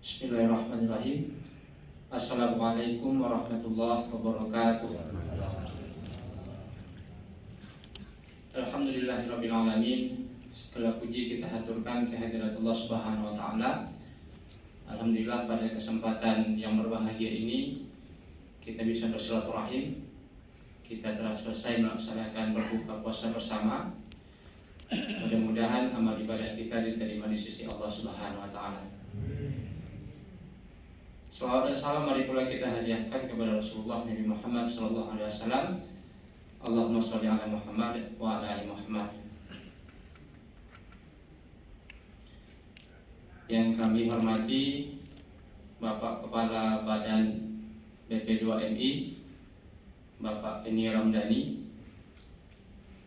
Bismillahirrahmanirrahim. Assalamualaikum warahmatullahi wabarakatuh. Alhamdulillahirabbil alamin. Segala puji kita haturkan kehadirat Allah Subhanahu wa taala. Alhamdulillah pada kesempatan yang berbahagia ini kita bisa bersilaturahim. Kita telah selesai melaksanakan berbuka puasa bersama. Mudah-mudahan amal ibadah kita diterima di sisi Allah Subhanahu wa taala. Salawat dan salam mari pula kita hadiahkan kepada Rasulullah Nabi Muhammad sallallahu alaihi wasallam. Allahumma shalli ala Muhammad wa ala ali Muhammad. Yang kami hormati Bapak Kepala Badan BP2MI Bapak Eni Ramdhani.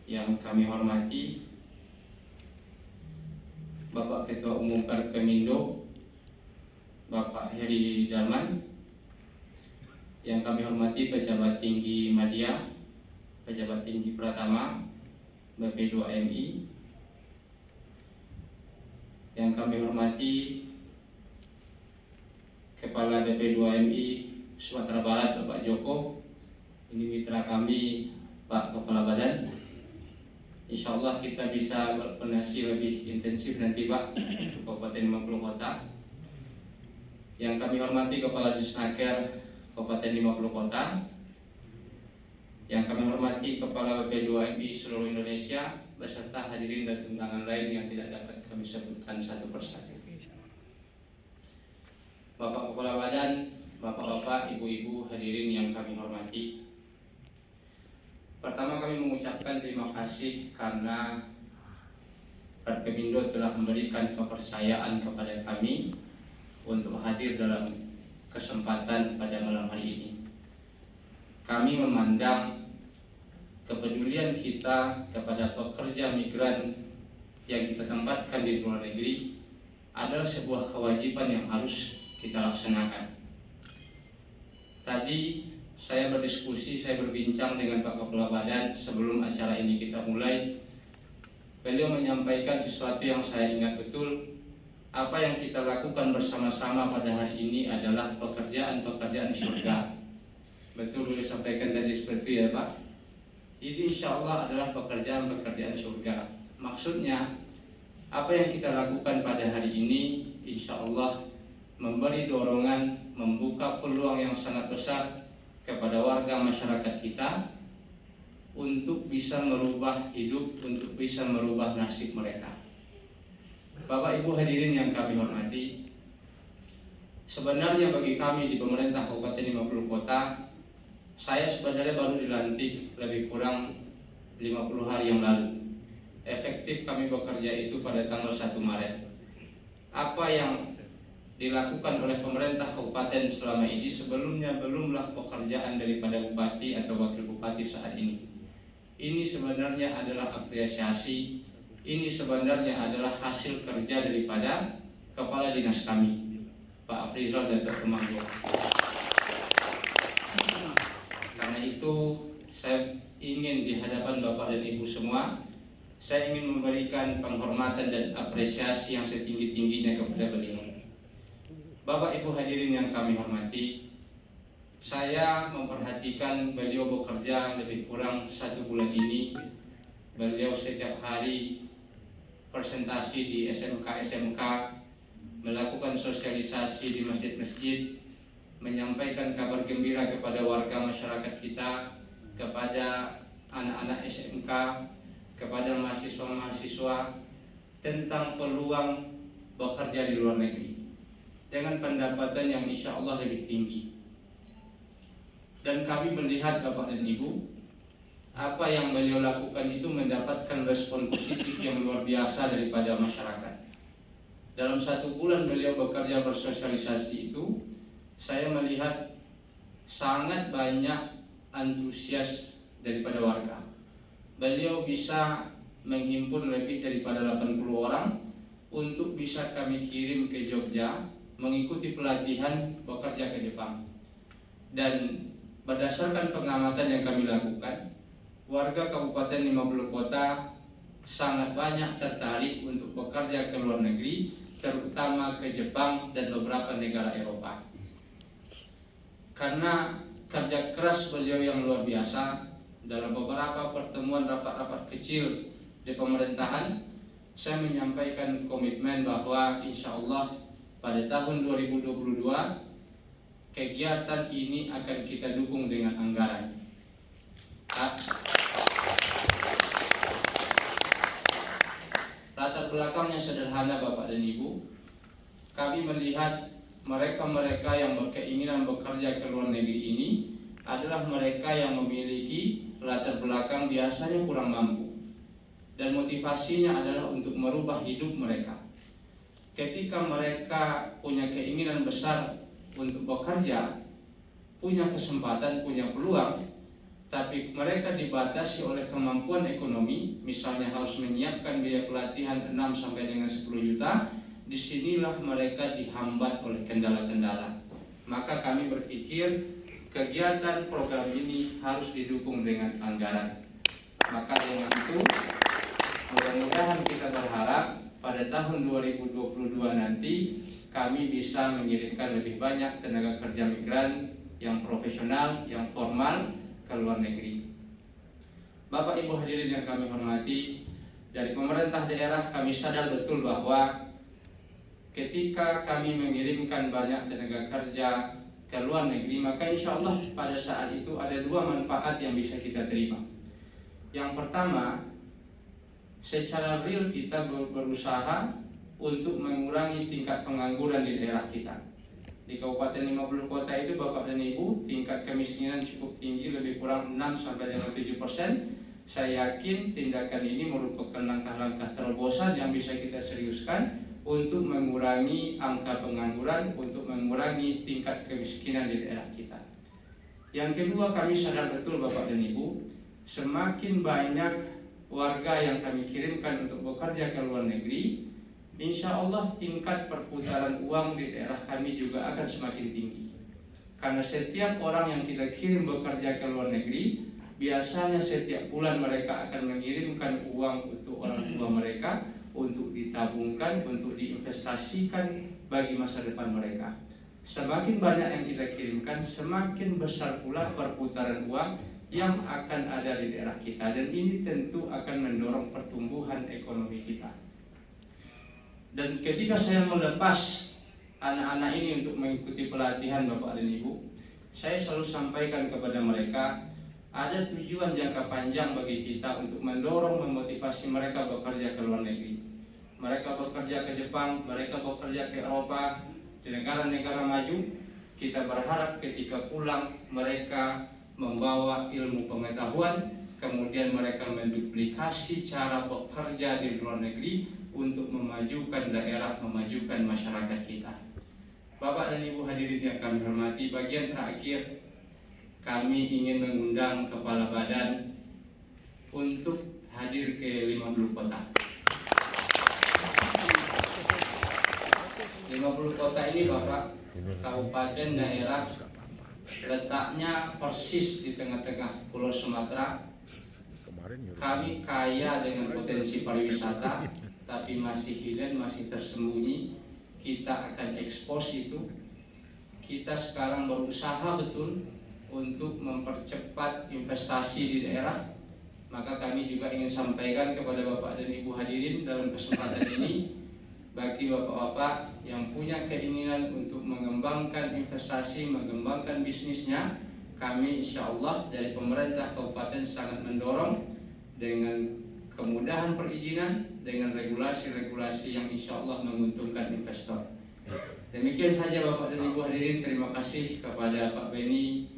Yang kami hormati Bapak Ketua Umum Perpemindo Bapak Heri Darman. Yang kami hormati Pejabat Tinggi Madya, Pejabat Tinggi Pratama BP2MI. Yang kami hormati Kepala BP2MI Sumatera Barat Bapak Joko. Ini mitra kami Pak Kepala Badan. Insyaallah kita bisa berkoordinasi lebih intensif nanti Pak untuk Kabupaten 50 Kota. Yang kami hormati Kepala Disnaker Kabupaten 50 Kota. Yang kami hormati Kepala BP2MI seluruh Indonesia beserta hadirin dan undangan lain yang tidak dapat kami sebutkan satu persatu. Bapak Kepala Badan, Bapak-bapak, Ibu-ibu, hadirin yang kami hormati. Pertama kami mengucapkan terima kasih karena Perpemindo telah memberikan kepercayaan kepada kami untuk hadir dalam kesempatan pada malam hari ini. Kami memandang kepedulian kita kepada pekerja migran yang kita tempatkan di luar negeri adalah sebuah kewajiban yang harus kita laksanakan. Tadi saya berdiskusi, saya berbincang dengan Pak Kepala Badan sebelum acara ini kita mulai. Beliau menyampaikan sesuatu yang saya ingat betul. Apa yang kita lakukan bersama-sama pada hari ini adalah pekerjaan-pekerjaan surga. Betul beliau sampaikan tadi seperti itu ya Pak. Ini insya Allah adalah pekerjaan-pekerjaan surga. Maksudnya apa yang kita lakukan pada hari ini insya Allah memberi dorongan, membuka peluang yang sangat besar kepada warga masyarakat kita untuk bisa merubah hidup, untuk bisa merubah nasib mereka. Bapak Ibu hadirin yang kami hormati, sebenarnya bagi kami di pemerintah Kabupaten 50 Kota, saya sebenarnya baru dilantik lebih kurang 50 hari yang lalu. Efektif kami bekerja itu pada tanggal 1 Maret. Apa yang dilakukan oleh pemerintah kabupaten selama ini sebelumnya belumlah pekerjaan daripada bupati atau wakil bupati saat ini. Ini sebenarnya adalah apresiasi, ini sebenarnya adalah hasil kerja daripada kepala dinas kami, Pak Afrizal dan Dr. Temanggung. Karena itu saya ingin di hadapan Bapak dan Ibu semua, saya ingin memberikan penghormatan dan apresiasi yang setinggi-tingginya kepada beliau. Bapak Ibu hadirin yang kami hormati, saya memperhatikan beliau bekerja lebih kurang 1 bulan ini. Beliau setiap hari presentasi di SMK-SMK, melakukan sosialisasi di masjid-masjid, menyampaikan kabar gembira kepada warga masyarakat kita, kepada anak-anak SMK, kepada mahasiswa-mahasiswa tentang peluang bekerja di luar negeri dengan pendapatan yang insya Allah lebih tinggi. Dan kami melihat Bapak dan Ibu, apa yang beliau lakukan itu mendapatkan respon positif yang luar biasa daripada masyarakat. Dalam 1 bulan beliau bekerja bersosialisasi itu, saya melihat sangat banyak antusias daripada warga. Beliau bisa menghimpun lebih daripada 80 orang untuk bisa kami kirim ke Jogja mengikuti pelatihan bekerja ke Jepang. Dan berdasarkan pengamatan yang kami lakukan, warga Kabupaten 50 Kota sangat banyak tertarik untuk bekerja ke luar negeri, terutama ke Jepang dan beberapa negara Eropa. Karena kerja keras beliau yang luar biasa, dalam beberapa pertemuan rapat-rapat kecil di pemerintahan, saya menyampaikan komitmen bahwa insya Allah pada tahun 2022 kegiatan ini akan kita dukung dengan anggaran. Latar belakangnya sederhana Bapak dan Ibu. Kami melihat mereka-mereka yang berkeinginan bekerja ke luar negeri ini adalah mereka yang memiliki latar belakang biasanya kurang mampu, dan motivasinya adalah untuk merubah hidup mereka. Ketika mereka punya keinginan besar untuk bekerja, punya kesempatan, punya peluang, tapi mereka dibatasi oleh kemampuan ekonomi, misalnya harus menyiapkan biaya pelatihan 6 sampai dengan 10 juta, disinilah mereka dihambat oleh kendala-kendala. Maka kami berpikir kegiatan program ini harus didukung dengan anggaran. Maka dengan itu, mudah-mudahan kita berharap pada tahun 2022 nanti kami bisa mengirimkan lebih banyak tenaga kerja migran yang profesional, yang formal ke luar negeri. Bapak Ibu hadirin yang kami hormati, dari pemerintah daerah kami sadar betul bahwa ketika kami mengirimkan banyak tenaga kerja ke luar negeri, maka insya Allah pada saat itu ada dua manfaat yang bisa kita terima. Yang pertama, secara real kita berusaha untuk mengurangi tingkat pengangguran di daerah kita. Di Kabupaten 50 Kota itu Bapak dan Ibu, tingkat kemiskinan cukup tinggi, lebih kurang 6 sampai dengan 7%. Saya yakin tindakan ini merupakan langkah-langkah terobosan yang bisa kita seriuskan untuk mengurangi angka pengangguran, untuk mengurangi tingkat kemiskinan di daerah kita. Yang kedua, kami sadar betul Bapak dan Ibu, semakin banyak warga yang kami kirimkan untuk bekerja ke luar negeri, insya Allah tingkat perputaran uang di daerah kami juga akan semakin tinggi. Karena setiap orang yang kita kirim bekerja ke luar negeri, biasanya setiap bulan mereka akan mengirimkan uang untuk orang tua mereka, untuk ditabungkan, untuk diinvestasikan bagi masa depan mereka. Semakin banyak yang kita kirimkan, semakin besar pula perputaran uang yang akan ada di daerah kita, dan ini tentu akan mendorong pertumbuhan ekonomi kita. Dan ketika saya melepas anak-anak ini untuk mengikuti pelatihan Bapak dan Ibu, saya selalu sampaikan kepada mereka, ada tujuan jangka panjang bagi kita untuk mendorong, memotivasi mereka bekerja ke luar negeri. Mereka bekerja ke Jepang, mereka bekerja ke Eropa, di negara-negara maju. Kita berharap ketika pulang mereka membawa ilmu pengetahuan, kemudian mereka menduplikasi cara bekerja di luar negeri untuk memajukan daerah, memajukan masyarakat kita. Bapak dan Ibu hadirin yang kami hormati, bagian terakhir kami ingin mengundang Kepala Badan untuk hadir ke 50 kota. 50 kota ini Bapak, kabupaten daerah, letaknya persis di tengah-tengah Pulau Sumatera. Kami kaya dengan potensi pariwisata, tapi masih hidden, masih tersembunyi. Kita akan ekspos itu. Kita sekarang berusaha betul untuk mempercepat investasi di daerah. Maka kami juga ingin sampaikan kepada Bapak dan Ibu hadirin dalam kesempatan ini, bagi Bapak-Bapak yang punya keinginan untuk mengembangkan investasi, mengembangkan bisnisnya, kami insya Allah dari pemerintah kabupaten sangat mendorong dengan kemudahan perizinan, dengan regulasi-regulasi yang insya Allah menguntungkan investor. Demikian saja Bapak dan Ibu hadirin, terima kasih kepada Pak Beni,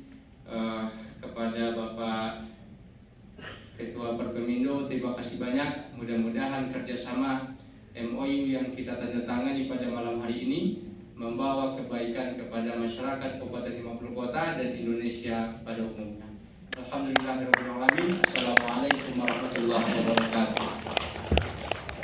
kepada Bapak Ketua Perpemindo, terima kasih banyak. Mudah-mudahan kerjasama MOU yang kita tandatangani pada malam hari ini membawa kebaikan kepada masyarakat Kabupaten 50 Kota dan Indonesia pada umumnya. Alhamdulillahirabbil alamin. Assalamualaikum warahmatullahi wabarakatuh.